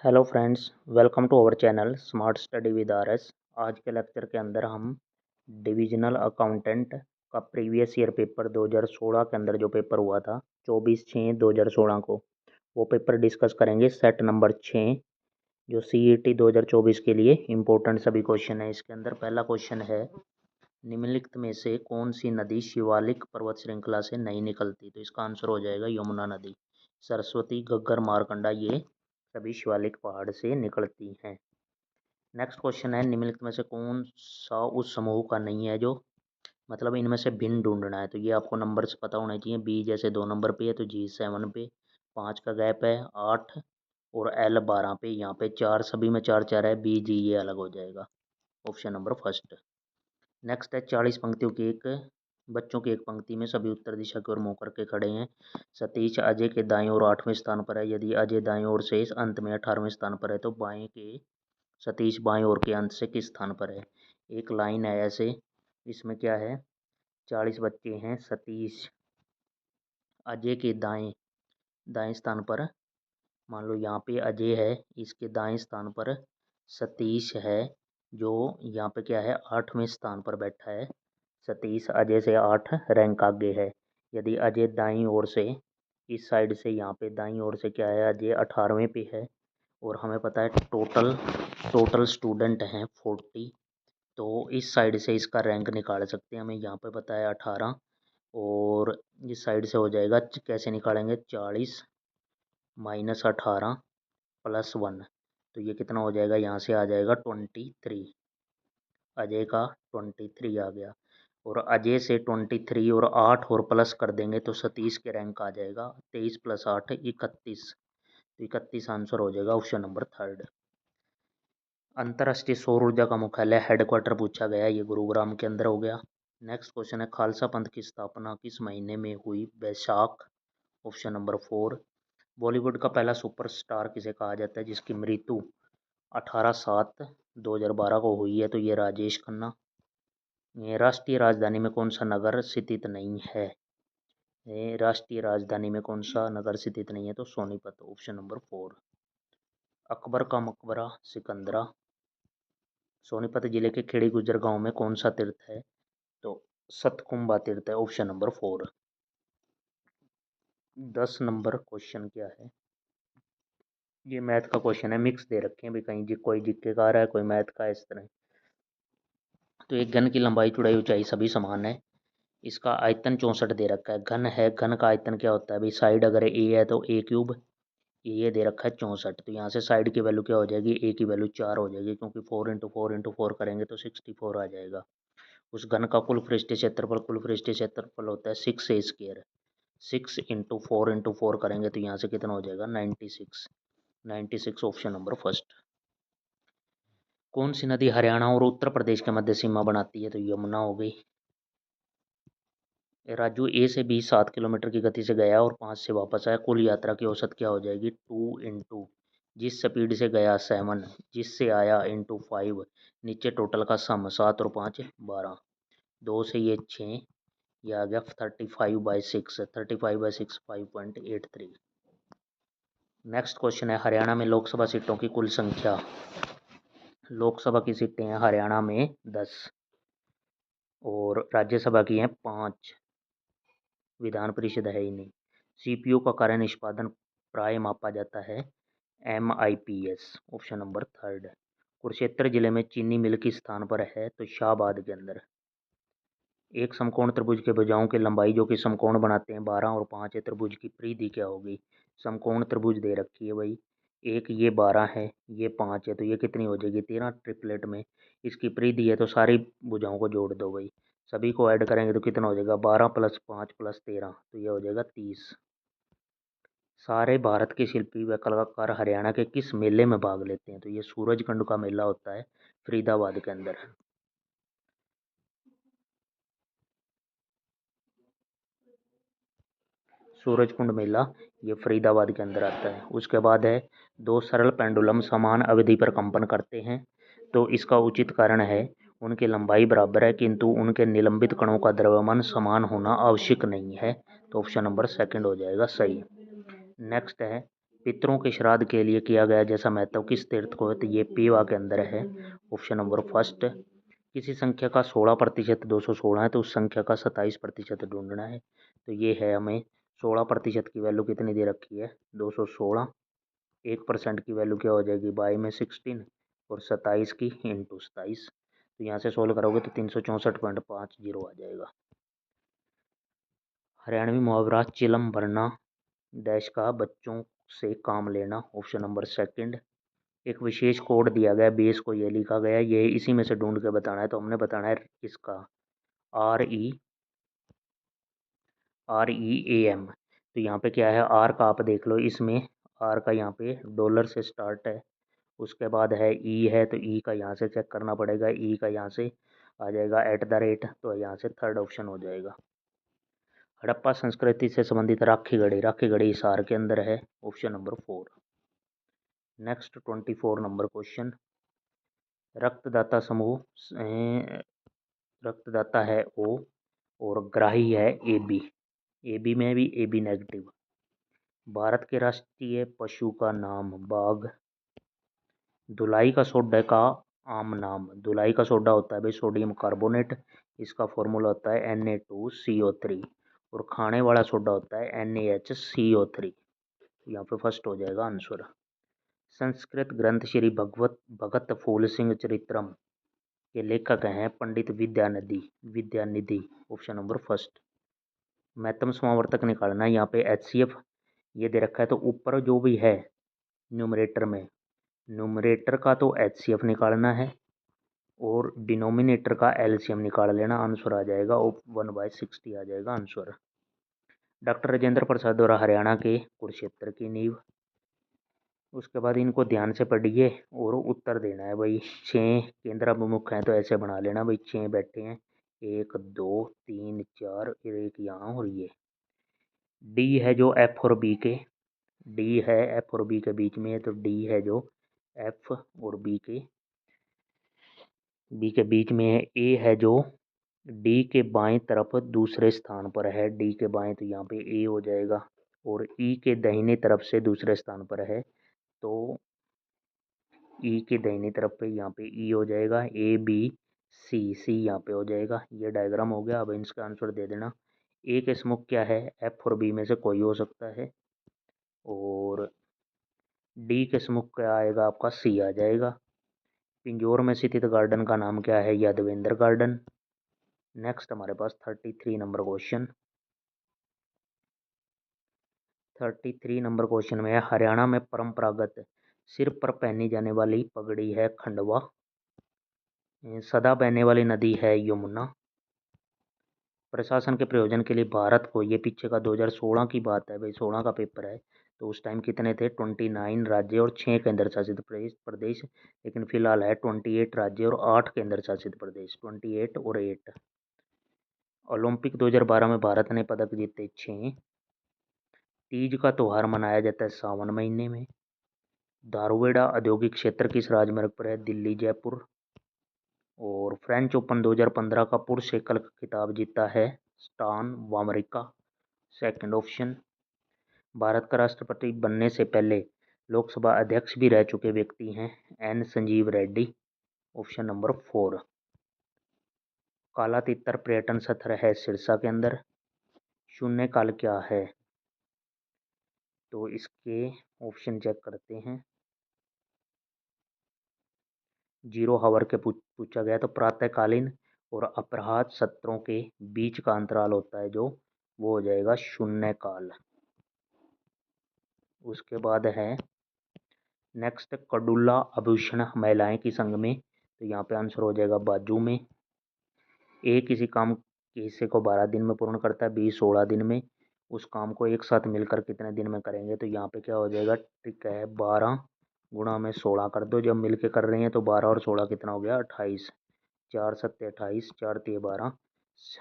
Hello friends, welcome to our channel smart study with RS. आज के lecture के अंदर हम डिविजनल अकाउंटेंट का प्रीवियस ईयर पेपर 2016 के अंदर जो पेपर हुआ था 24/6/2016 को वो पेपर डिस्कस करेंगे। सेट नंबर 6 जो CET 2024 के लिए इम्पोर्टेंट सभी क्वेश्चन है। इसके अंदर पहला क्वेश्चन है, निम्नलिखित में से कौन सी नदी शिवालिक पर्वत श्रृंखला से नहीं निकलती? तो इसका आंसर हो जाएगा यमुना नदी। सरस्वती, घग्गर, मारकंडा ये सभी शिवालिक पहाड़ से निकलती हैं। नेक्स्ट क्वेश्चन है, निम्नलिखित में से कौन सा उस समूह का नहीं है जो मतलब इनमें से भिन्न ढूंढना है। तो ये आपको नंबर से पता होना चाहिए। बी जैसे 2 नंबर पे है तो जी 7 पे, 5 का गैप है 8 और एल 12 पे, यहाँ पे 4 सभी में 4 4 है, बी जी ये अलग हो जाएगा। Option number first. नेक्स्ट है, 40 पंक्तियों की एक बच्चों की एक पंक्ति में सभी उत्तर दिशा की ओर मुँह करके खड़े हैं। सतीश अजय के दाएं ओर 8वें स्थान पर है। यदि अजय दाएं ओर से इस अंत में 18वें स्थान पर है तो बाएं के सतीश बाएं ओर के अंत से किस स्थान पर है? एक लाइन है ऐसे, इसमें क्या है, 40 बच्चे हैं, सतीश अजय के दाएं दाएं स्थान पर, मान लो यहाँ पे अजय है, इसके दाएं स्थान पर सतीश है जो यहाँ पे क्या है 8वें स्थान पर बैठा है। सतीश अजय से 8 रैंक आगे है। यदि अजय दाईं ओर से इस साइड से यहाँ पे दाईं ओर से क्या है, अजय 18वें पे है और हमें पता है टोटल स्टूडेंट हैं 40, तो इस साइड से इसका रैंक निकाल सकते हैं। हमें यहाँ पे पता है 18 और इस साइड से हो जाएगा, कैसे निकालेंगे, 40 माइनस 18 प्लस 1, तो ये कितना हो जाएगा, यहाँ से आ जाएगा 23। अजय का 23 आ गया और अजय से 23 और 8 और प्लस कर देंगे तो सतीश के रैंक आ जाएगा 23 + 8 31, तो 31 आंसर हो जाएगा ऑप्शन नंबर थर्ड। अंतर्राष्ट्रीय सौर ऊर्जा का मुख्यालय हेडक्वार्टर पूछा गया, ये गुरुग्राम के अंदर हो गया। नेक्स्ट क्वेश्चन है, खालसा पंथ की स्थापना किस महीने में हुई? वैशाख, ऑप्शन नंबर 4। बॉलीवुड का पहला सुपरस्टार किसे कहा जाता है जिसकी मृत्यु 18/7/2012 को हुई है? तो ये राजेश खन्ना। राष्ट्रीय राजधानी में कौन सा नगर स्थित नहीं है? राष्ट्रीय राजधानी में कौन सा नगर स्थित नहीं है? तो सोनीपत, ऑप्शन नंबर 4। अकबर का मकबरा सिकंदरा सोनीपत जिले के खेड़ी गुजर गांव में कौन सा तीर्थ है? तो सतकुंबा तीर्थ है, ऑप्शन नंबर 4। 10 नंबर क्वेश्चन क्या है, ये मैथ का क्वेश्चन है, मिक्स दे रखे हैं भी, कहीं कोई जीके का आ रहा है, कोई मैथ का, इस तरह। तो एक घन की लंबाई चौड़ाई ऊंचाई सभी समान है। इसका आयतन 64 दे रखा है। घन है, घन का आयतन क्या होता है भाई, साइड अगर ए है तो a³ ये दे रखा है 64, तो यहाँ से साइड की वैल्यू क्या हो जाएगी, ए की वैल्यू 4 हो जाएगी, क्योंकि 4 × 4 × 4 करेंगे तो 64 आ जाएगा। उस घन का कुल पृष्ठीय क्षेत्रफल होता है 6a²। 6 × 4 करेंगे तो यहाँ से कितना हो जाएगा, 96 ऑप्शन नंबर फर्स्ट। कौन सी नदी हरियाणा और उत्तर प्रदेश के मध्य सीमा बनाती है? तो यमुना हो गई। राजू ए से बी 7 किलोमीटर की गति से गया और 5 से वापस आया, कुल यात्रा की औसत क्या हो जाएगी, 2 × जिस स्पीड से गया 7, जिससे आया × 5, नीचे टोटल का सम 7 और 5 12, 2 से ये 6, यह आ गया 35/6, 35/6 5.83। नेक्स्ट क्वेश्चन है, हरियाणा में लोकसभा सीटों की कुल संख्या, लोकसभा की सीटें हैं हरियाणा में 10 और राज्यसभा की हैं 5, विधान परिषद है ही नहीं। CPU का कार्य निष्पादन प्राय मापा जाता है MIPS, option number third. Kurukshetra जिले में चीनी मिल किस स्थान पर है? तो शाहबाद के अंदर। एक समकोण त्रिभुज के भुजाओं की लंबाई जो कि समकोण बनाते हैं 12 और 5 है, त्रिभुज की परिधि क्या होगी? समकोण त्रिभुज दे रखी है भाई, एक ये 12 है, ये 5 है, तो ये कितनी हो जाएगी, 13 ट्रिपलेट में। इसकी परिधि है तो सारी भुजाओं को जोड़ दो भाई, सभी को ऐड करेंगे तो कितना हो जाएगा, 12 + 5 + 13, तो ये हो जाएगा 30। सारे भारत के शिल्पी व कलाकार हरियाणा के किस मेले में भाग लेते हैं? तो ये सूरजकुंड का मेला होता है फरीदाबाद के अंदर। सूरजकुंड मेला ये फरीदाबाद के अंदर आता है। उसके बाद है, दो सरल पेंडुलम समान अवधि पर कंपन करते हैं, तो इसका उचित कारण है उनकी लंबाई बराबर है किंतु उनके निलंबित कणों का द्रव्यमान समान होना आवश्यक नहीं है, तो ऑप्शन नंबर सेकंड हो जाएगा सही। नेक्स्ट है, पितरों के श्राद्ध के लिए किया गया जैसा महत्व किस तीर्थ को है, तो ये पेवा के अंदर है। Option number first. किसी संख्या का 16% 216 है तो उस संख्या का 27% ढूंढना है। तो ये है, हमें 16% की वैल्यू कितनी दे रखी है, 216। 1% की वैल्यू क्या हो जाएगी, बाई में 16 और 27 की इंटू 27। तो यहाँ से सोल्व करोगे तो 364.50 आ जाएगा। हरियाणवी मुहावरा चिलम भरना डैश का बच्चों से काम लेना। Option number second. एक विशेष कोड दिया गया, बेस को ये लिखा गया, ये इसी में से ढूंढ के बताना है। तो हमने बताना है किसका, REAM। तो यहाँ पे क्या है, आर का आप देख लो, इसमें आर का यहाँ पे डॉलर से स्टार्ट है, उसके बाद है ई है, तो ई का यहाँ से चेक करना पड़ेगा, ई का यहाँ से आ जाएगा @ तो यहाँ से थर्ड ऑप्शन हो जाएगा। हड़प्पा संस्कृति से संबंधित राखी गढ़ी हिसार के अंदर है। Option number 4। Next 24 number question. रक्तदाता समूह रक्तदाता है O और ग्राही है AB। AB में भी AB नेगेटिव। भारत के राष्ट्रीय पशु का नाम बाघ। धुलाई का सोडा का आम नाम, धुलाई का सोडा होता है भाई सोडियम कार्बोनेट, इसका फॉर्मूला होता है Na2CO3। और खाने वाला सोडा होता है NaHCO3। यहाँ पे फर्स्ट हो जाएगा आंसर। संस्कृत ग्रंथ श्री भगत फूल सिंह चरित्रम के लेखक हैं Pandit Vidyanidhi. Option number first. महत्तम समावर्तक निकालना है, यहाँ पे HCF ये दे रखा है, तो ऊपर जो भी है न्यूमरेटर में, न्यूमरेटर का तो HCF निकालना है और डिनोमिनेटर का LCM निकाल लेना, आंसर आ जाएगा 1/60 आ जाएगा आंसर। डॉक्टर राजेंद्र प्रसाद द्वारा हरियाणा के कुरुक्षेत्र की नींव। उसके बाद इनको ध्यान से पढ़िए और उत्तर देना है भाई। 6 केंद्राभिमुख हैं तो ऐसे बना लेना भाई, 6 बैठे हैं, 1 2 3 4 और एक यहाँ, और ये डी है जो F और B के, डी है F और B के बीच में है, तो डी है जो F और B के बीच में है। ए है जो डी के बाएं तरफ दूसरे स्थान पर है, डी के बाएं, तो यहाँ पे ए हो जाएगा। और ई के दाहिने तरफ से दूसरे स्थान पर है, तो ई के दाहिनी तरफ पे यहाँ पे ई हो जाएगा। ABC यहाँ पे हो जाएगा। ये डायग्राम हो गया। अब इसका आंसर दे देना। ए के सम्मुख क्या है, F और B में से कोई हो सकता है, और डी के सम्मुख क्या आएगा आपका, C आ जाएगा। पिंजौर में स्थित गार्डन का नाम क्या है, यादवेंद्र गार्डन। नेक्स्ट हमारे पास 33 नंबर क्वेश्चन। 33 नंबर क्वेश्चन में है, हरियाणा में परंपरागत सिर पर पहनी जाने वाली पगड़ी है खंडवा। सदा बहने वाली नदी है यमुना। प्रशासन के प्रयोजन के लिए भारत को, ये पीछे का 2016 की बात है भाई, 16 का पेपर है, तो उस टाइम कितने थे, 29 राज्य और 6 केंद्र शासित प्रदेश। लेकिन फिलहाल है 28 राज्य और 8 केंद्र शासित प्रदेश, 28 और 8। ओलंपिक 2012 में भारत ने पदक जीते 6। तीज का त्यौहार मनाया जाता है सावन महीने में। धारूहेड़ा औद्योगिक क्षेत्र किस राजमार्ग पर है, दिल्ली जयपुर। और फ्रेंच ओपन 2015 का पुरुष एकल खिताब जीता है स्टान वावरिंका, सेकंड ऑप्शन। भारत का राष्ट्रपति बनने से पहले लोकसभा अध्यक्ष भी रह चुके व्यक्ति हैं N Sanjeev Reddy, option number 4। काला तितर पर्यटन स्थल है सिरसा के अंदर। शून्यकाल क्या है, तो इसके ऑप्शन चेक करते हैं। 0 हावर के पूछा गया, तो प्रातःकालीन और अपराह्न सत्रों के बीच का अंतराल होता है जो, वो हो जाएगा शून्यकाल। उसके बाद है नेक्स्ट, कडुल्ला आभूषण महिलाएं की संघ में, तो यहाँ पे आंसर हो जाएगा बाजू में। ए किसी काम के हिस्से को 12 दिन में पूर्ण करता है, बी 16 दिन में। उस काम को एक साथ मिलकर कितने दिन में करेंगे, तो यहाँ पे क्या हो जाएगा, ट्रिक है 12 गुणा में 16 कर दो, जब मिलके कर रहे हैं तो 12 और 16 कितना हो गया, 28। 4 7 28, 4 3 12,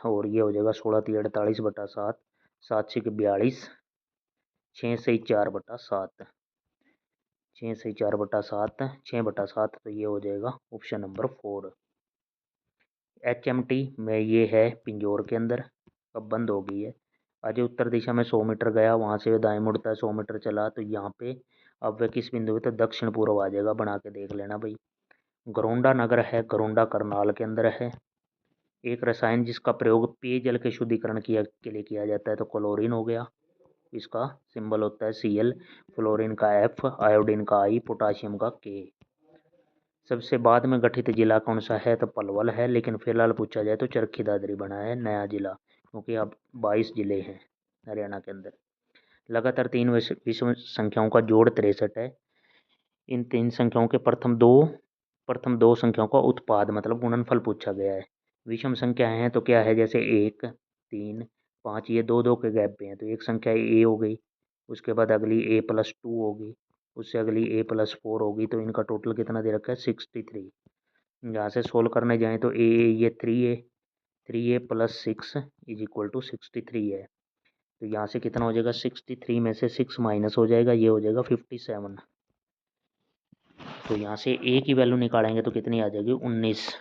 और ये हो जाएगा 16 3 48/7, 7 6 42, 6 से 4/7, 6 से 4/7, 6/7, तो ये हो जाएगा ऑप्शन नंबर 4। HMT में ये है पिंजौर के अंदर, अब बंद हो गई है। अजय उत्तर दिशा में 100 मीटर गया, वहाँ से दाएं मुड़ता है, 100 मीटर चला, तो यहाँ पे अब वह किस बिंदु पे, तो दक्षिण पूर्व आ जाएगा, बना के देख लेना भाई। गरोंडा नगर है, गरोंडा करनाल के अंदर है। एक रसायन जिसका प्रयोग पेयजल के शुद्धिकरण के लिए किया जाता है तो क्लोरीन हो गया, इसका सिंबल होता है Cl, फ्लोरीन का F, आयोडीन का I, पोटाशियम का K। सबसे बाद में गठित जिला कौन सा है, तो पलवल है, लेकिन फिलहाल पूछा जाए तो चरखी दादरी बना है नया जिला, क्योंकि अब 22 जिले हैं हरियाणा के अंदर। लगातार 3 विषम संख्याओं का जोड़ 63 है। इन 3 संख्याओं के प्रथम दो संख्याओं का उत्पाद मतलब गुणनफल पूछा गया है। विषम संख्या है तो क्या है, जैसे 1, 3, 5 ये दो दो के गैप पे हैं, तो एक संख्या a हो गई, उसके बाद अगली a+2 होगी, उससे अगली a+4 होगी, तो इनका टोटल कितना दे रखा है 63। यहाँ से सोल्व करने जाएँ तो ये 3a + 6 = 63 है। तो यहाँ से कितना हो जाएगा, 63 में से 6 माइनस हो जाएगा, ये हो जाएगा 57। तो यहाँ से a की वैल्यू निकालेंगे तो कितनी आ जाएगी, 19।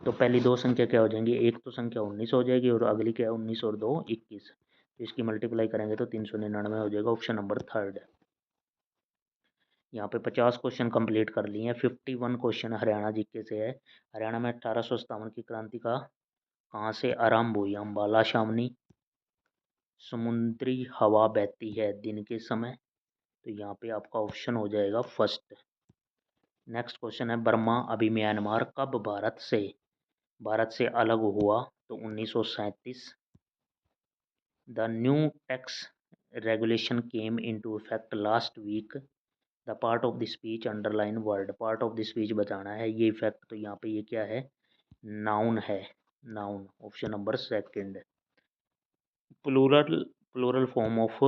तो पहली दो संख्या क्या हो जाएंगी, एक तो संख्या 19 हो जाएगी और अगली क्या है 19 और 2 21। तो इसकी मल्टीप्लाई करेंगे तो 399 हो जाएगा, ऑप्शन नंबर 3। यहाँ पे 50 क्वेश्चन कंप्लीट कर लिए हैं। 51 क्वेश्चन हरियाणा जीके से है। हरियाणा में 1857 की क्रांति का कहाँ से आरंभ हुई, अम्बाला छावनी। समुद्री हवा बहती है दिन के समय, तो यहाँ पे आपका ऑप्शन हो जाएगा फर्स्ट। नेक्स्ट क्वेश्चन है, बर्मा अभी म्यांमार कब भारत से अलग हुआ, तो 1937। The new tax regulation came into effect last week. The part of the speech underline word, part of the speech बताना है। ये इफेक्ट, तो यहाँ पे ये क्या है, नाउन है, noun, option number 2। Plural form of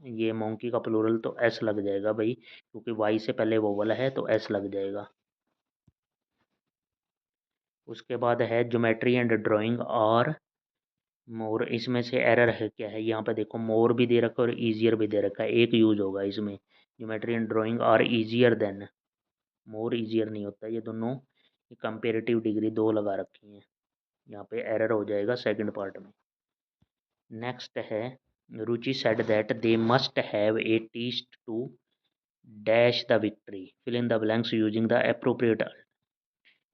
ये मोंकी का प्लूरल तो एस लग जाएगा भाई, क्योंकि वाई से पहले वोवल है तो एस लग जाएगा। उसके बाद है ज्योमेट्री एंड ड्राइंग और मोर, इसमें से एरर है क्या है, यहाँ पे देखो मोर भी दे रखा है और ईजियर भी दे रखा है, एक यूज होगा इसमें। Geometry and drawing are easier than more, easier नहीं होता, ये दोनों कंपेरेटिव डिग्री 2 लगा रखी है, यहाँ पे एरर हो जाएगा सेकंड पार्ट में। नेक्स्ट है, Ruchi said that they must have a taste to dash the victory, fill in the blanks using the appropriate.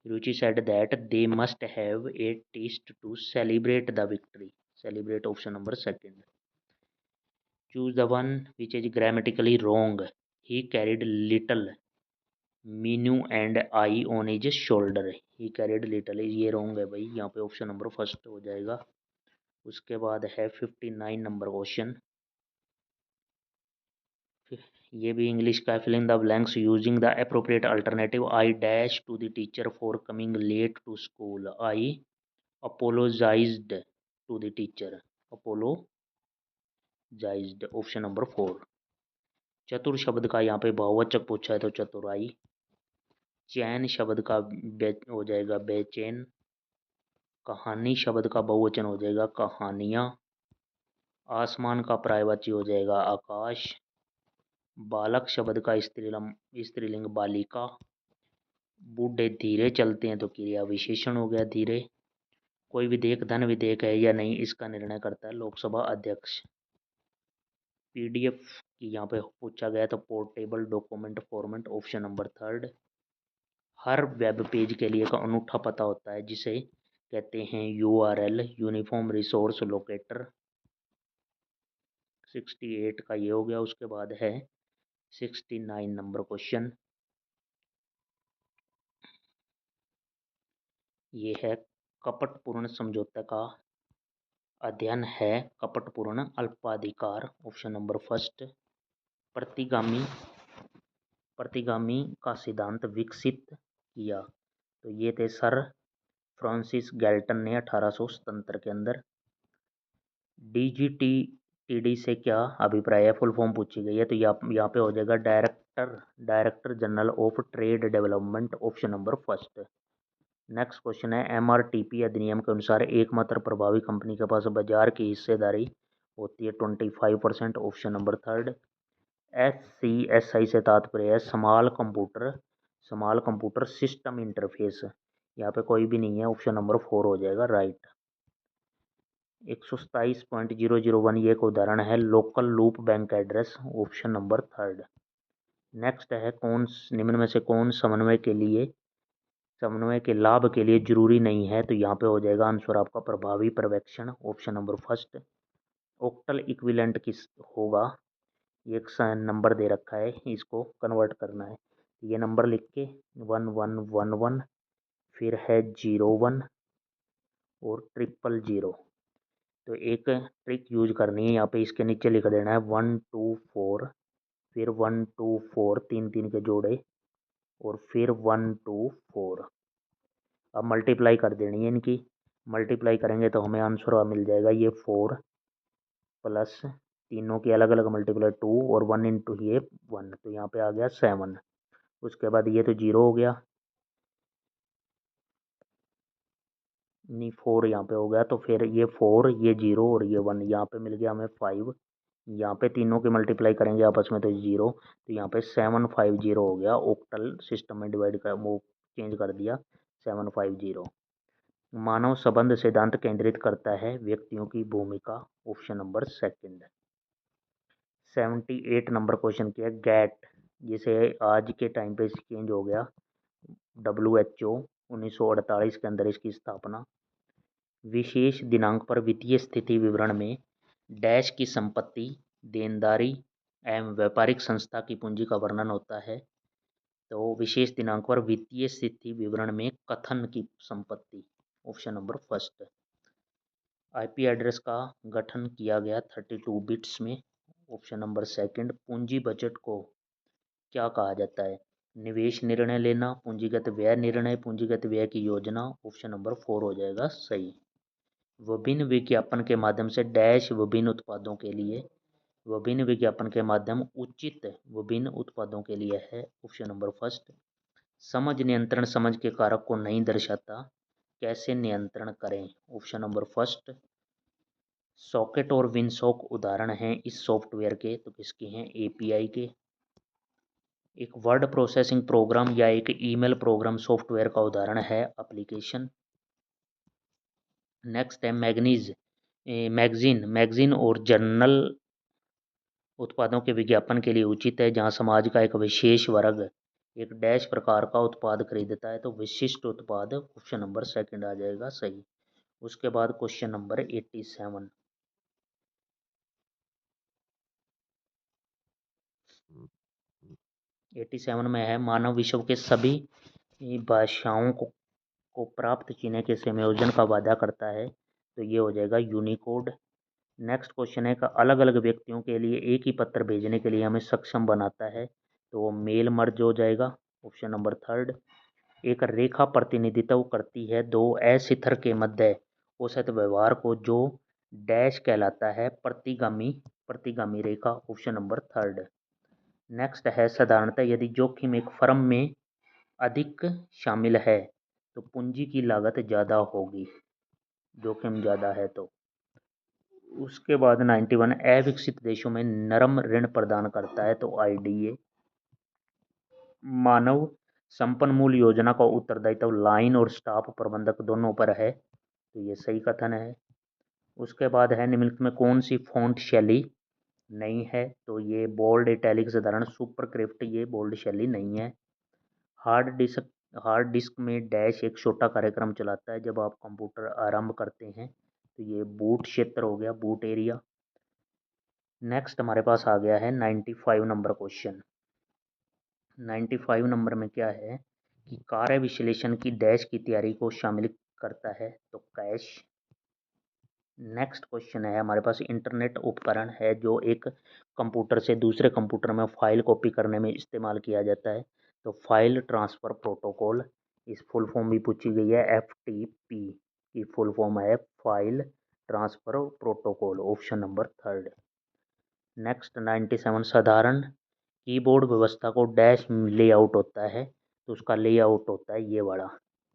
Ruchi said that they must have a taste to celebrate the victory. Celebrate, option number 2. Choose the one which is grammatically wrong. He carried little Meenu and I on his shoulder. He carried little, ये wrong है भाई, यहाँ पे option number first हो जाएगा। उसके बाद है 59 नंबर क्वेश्चन, ये भी इंग्लिश का, fill in the blanks using the appropriate alternative. I dash to the teacher for coming late to school. I apologised to the teacher, apologised, option number 4। चतुर शब्द का यहाँ पे बहुवचक पूछा है तो चतुराई। चैन शब्द का हो जाएगा बेचैन। कहानी शब्द का बहुवचन हो जाएगा कहानियाँ। आसमान का पर्यायवाची हो जाएगा आकाश। बालक शब्द का स्त्रीलिंग बालिका। बूढ़े धीरे चलते हैं तो क्रिया विशेषण हो गया धीरे। कोई विधेयक धन विधेयक है या नहीं, इसका निर्णय करता है लोकसभा अध्यक्ष। पीडीएफ की यहाँ पे पूछा गया तो portable document format, option number 3। हर वेब पेज के लिए एक अनूठा पता होता है जिसे कहते हैं यूआरएल, यूनिफॉर्म रिसोर्स लोकेटर। 68 का ये हो गया। उसके बाद है 69 नंबर क्वेश्चन, ये है कपटपूर्ण समझौते का अध्ययन है कपटपूर्ण अल्पाधिकार, ऑप्शन नंबर फर्स्ट। प्रतिगामी का सिद्धांत विकसित किया, तो ये थे सर फ्रांसिस गैल्टन ने 1877 के अंदर। डीजीटीडी से क्या अभिप्राय है, फुल फॉर्म पूछी गई है, तो यहाँ पे हो जाएगा director general of trade development, option number first. Next question है, एमआरटीपी अधिनियम के अनुसार एकमात्र प्रभावी कंपनी के पास बाजार की हिस्सेदारी होती है 25%, ऑप्शन नंबर 3। SCSI से तात्पर्य है स्मॉल कंप्यूटर सिस्टम इंटरफेस, यहाँ पे कोई भी नहीं है, ऑप्शन नंबर 4 हो जाएगा राइट। 127.001 ये एक उदाहरण है local loop bank address, option number 3। Next है निम्न में से कौन समन्वय के लाभ के लिए जरूरी नहीं है, तो यहाँ पे हो जाएगा आंसर आपका प्रभावी पर्यवेक्षण, option number first. Octal equivalent किस होगा, एक नंबर दे रखा है, इसको कन्वर्ट करना है। ये नंबर लिख के 1111, फिर है 01 और 000। तो एक ट्रिक यूज करनी है, यहाँ पे इसके नीचे लिख देना है 124, फिर 124 तीन तीन के जोड़े और फिर 124। अब मल्टीप्लाई कर देनी है इनकी, मल्टीप्लाई करेंगे तो हमें आंसर मिल जाएगा ये 4 प्लस तीनों की अलग अलग मल्टीप्लाई 2 और 1 इंटू ये 1, तो यहाँ पे आ गया 7। उसके बाद ये तो 0 हो गया, नहीं 4 यहाँ पे हो गया, तो फिर ये 4, ये 0 और ये 1, यहाँ पे मिल गया हमें 5। यहाँ पे तीनों की मल्टीप्लाई करेंगे आपस में तो 0, तो यहाँ पे 750 हो गया। ओक्टल सिस्टम में डिवाइड कर वो चेंज कर दिया 750। मानव संबंध सिद्धांत केंद्रित करता है व्यक्तियों की भूमिका, option number second. 78 number question किया गैट, जिसे आज के टाइम पे चेंज हो गया WHO, 1948 के अंदर इसकी स्थापना। विशेष दिनांक पर वित्तीय स्थिति विवरण में डैश की संपत्ति, देनदारी एवं व्यापारिक संस्था की पूंजी का वर्णन होता है। तो विशेष दिनांक पर वित्तीय स्थिति विवरण में कथन की संपत्ति, option number first. IP address का गठन किया गया 32 बिट्स में, ऑप्शन नंबर सेकंड। पूंजी बजट को क्या कहा जाता है, निवेश निर्णय लेना, पूंजीगत व्यय निर्णय, पूंजीगत व्यय की योजना, ऑप्शन नंबर 4 हो जाएगा सही। विभिन्न विज्ञापन के माध्यम से डैश विभिन्न उत्पादों के लिए, विभिन्न विज्ञापन के माध्यम उचित विभिन्न उत्पादों के लिए है, ऑप्शन नंबर फर्स्ट। समझ नियंत्रण समझ के कारक को नहीं दर्शाता, कैसे नियंत्रण करें, ऑप्शन नंबर फर्स्ट। सॉकेट और विंडसॉक उदाहरण हैं इस सॉफ्टवेयर के, तो किसके हैं, एपीआई के। एक वर्ड प्रोसेसिंग प्रोग्राम या एक ईमेल प्रोग्राम सॉफ्टवेयर का उदाहरण है एप्लीकेशन। नेक्स्ट है मैगजीन और जर्नल उत्पादों के विज्ञापन के लिए उचित है, जहां समाज का एक विशेष वर्ग एक डैश प्रकार का उत्पाद खरीदता है, तो विशिष्ट उत्पाद, ऑप्शन नंबर सेकंड आ जाएगा सही। उसके बाद क्वेश्चन नंबर 87। 87 में है मानव विश्व के सभी भाषाओं को प्राप्त चिन्ह के संयोजन का वादा करता है, तो ये हो जाएगा यूनिकोड। नेक्स्ट क्वेश्चन है का अलग अलग व्यक्तियों के लिए एक ही पत्र भेजने के लिए हमें सक्षम बनाता है, तो वो मेल मर्ज हो जाएगा, ऑप्शन नंबर थर्ड। एक रेखा प्रतिनिधित्व करती है दो अशिखर के मध्य औसत व्यवहार को, जो डैश कहलाता है, प्रतिगामी रेखा, ऑप्शन नंबर थर्ड। नेक्स्ट है साधारणतः यदि जोखिम एक फर्म में अधिक शामिल है तो पूंजी की लागत ज़्यादा होगी, जोखिम ज़्यादा है तो। उसके बाद 91 अविकसित देशों में नरम ऋण प्रदान करता है, तो आईडीए। मानव संपन्मूल योजना का उत्तरदायित्व लाइन और स्टाफ प्रबंधक दोनों पर है, तो ये सही कथन है। उसके बाद है निम्नलिखित में कौन सी फॉन्ट शैली नहीं है, तो ये बोल्ड, इटैलिक, साधारण, सुपरस्क्रिप्ट, ये बोल्ड शैली नहीं है। हार्ड डिस्क में डैश एक छोटा कार्यक्रम चलाता है जब आप कंप्यूटर आरंभ करते हैं, तो ये बूट क्षेत्र हो गया, बूट एरिया। नेक्स्ट हमारे पास आ गया है 95 नंबर क्वेश्चन। 95 नंबर में क्या है कि कार्य विश्लेषण की डैश की तैयारी को शामिल करता है, तो कैश। नेक्स्ट क्वेश्चन है हमारे पास इंटरनेट उपकरण है जो एक कंप्यूटर से दूसरे कंप्यूटर में फाइल कॉपी करने में इस्तेमाल किया जाता है, तो फाइल ट्रांसफ़र प्रोटोकॉल। इस फुल फॉर्म भी पूछी गई है, एफटीपी की फुल फॉर्म है file transfer protocol, option number third. Next 97 साधारण कीबोर्ड व्यवस्था को डैश लेआउट होता है, तो उसका लेआउट होता है ये वाला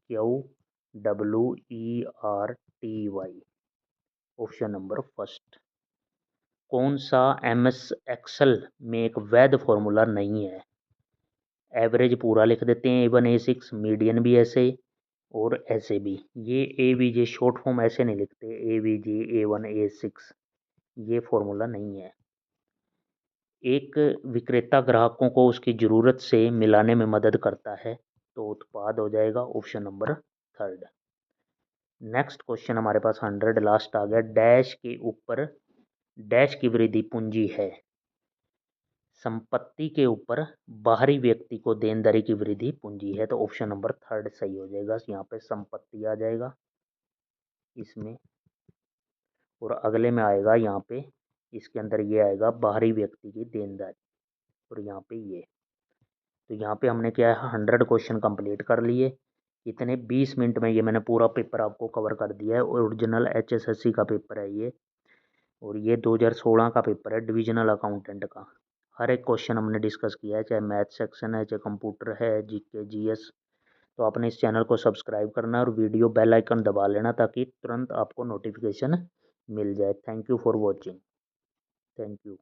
QWERTY, ऑप्शन नंबर फर्स्ट। कौन सा MS एक्सेल में एक वैध फॉर्मूला नहीं है, एवरेज पूरा लिख देते हैं A1 A6, मीडियन भी ऐसे और ऐसे भी, ये AVG शॉर्ट फॉर्म ऐसे नहीं लिखते, AVG A1 A6, ये फॉर्मूला नहीं है। एक विक्रेता ग्राहकों को उसकी ज़रूरत से मिलाने में मदद करता है, तो उत्पाद हो जाएगा ऑप्शन नंबर 3। नेक्स्ट क्वेश्चन हमारे पास 100 लास्ट आ गया। डैश के ऊपर डैश की वृद्धि पूंजी है। संपत्ति के ऊपर बाहरी व्यक्ति को देनदारी की वृद्धि पूंजी है, तो ऑप्शन नंबर 3 सही हो जाएगा। यहाँ पे संपत्ति आ जाएगा इसमें, और अगले में आएगा यहाँ पे, इसके अंदर ये आएगा बाहरी व्यक्ति की देनदारी, और यहाँ पे ये। तो यहाँ पे हमने क्या है 100 क्वेश्चन कंप्लीट कर लिए। इतने 20 मिनट में ये मैंने पूरा पेपर आपको कवर कर दिया है। ओरिजिनल HSSC का पेपर है ये, और ये 2016 का पेपर है डिविजनल अकाउंटेंट का। हर एक क्वेश्चन हमने डिस्कस किया है, चाहे मैथ सेक्शन है, चाहे कंप्यूटर है, जीके जीएस। तो आपने इस चैनल को सब्सक्राइब करना है और वीडियो बेल आइकन दबा लेना, ताकि तुरंत आपको नोटिफिकेशन मिल जाए। Thank you for watching. Thank you.